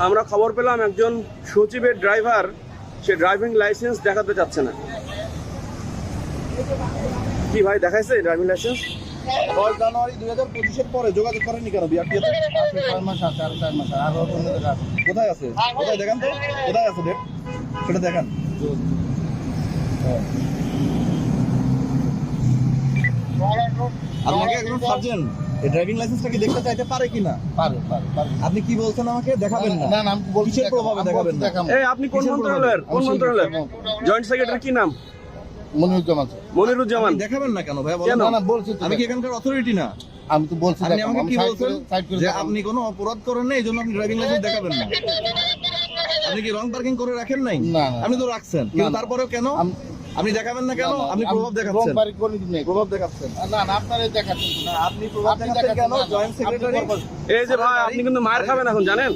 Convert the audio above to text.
আমরা খবর পেলাম একজন সচিবের ড্রাইভার সে ড্রাইভিং লাইসেন্স দেখাতে চাচ্ছে না। কি ভাই দেখাইছে ড্রাইভিং লাইসেন্স? 10 জানুয়ারি 2025-এর পরে যোগাযোগ করেননি কেন বিআরটিএতে? 6 মাস আছে, আর 4 মাস আর অন্য জায়গা আছে। কোথায় আছে? কোথায় দেখান তো, কোথায় আছে ডেট সেটা দেখান। আপনাকে একজন সার্জেন্ট এই ড্রাইভিং লাইসেন্সটা কি দেখতে চাইতে পারে কিনা? পারে পারে পারে। আপনি কি বলছেন আমাকে দেখাবেন না? না না, আমি বলছি কিসের প্রভাবে দেখাবেন না? এই আপনি কোন মন্ত্রণালয়ের? কোন মন্ত্রণালয়ের? জয়েন্ট সেক্রেটারি কি নাম? মনিরুজ্জামান। মনিরুজ্জামান। আপনি দেখাবেন না কেন ভাই? কেন? না না, বলছি তো। আমি কি এখানকার অথরিটি না? আমি তো বলছি আপনি দেখাবো। আমাকে আমি কি সাইড বলছেন করে- সাইড করে যে দেখাবো। আপনি কোনো অপরাধ করেন না, এই জন্য আপনি ড্রাইভিং লাইসেন্স দেখাবেন না? আপনি কি রং পার্কিং করে রাখেন নাই? না, না। আপনি তো রাখছেন, কিন্তু না। তারপরেও কেন আপনি দেখাবেন না কেন? না, না, আপনি আমি প্রভাব দেখাচ্ছেন। রং বাড়ি করে দিই। প্রভাব দেখাচ্ছেন। না না, আপনারাই দেখাচ্ছেন। না, আপনি প্রভাব দেখাচ্ছেন কেন? জয়েন্ট সেক্রেটারি এই যে ভাই আপনি কিন্তু মার খাবেন এখন জানেন।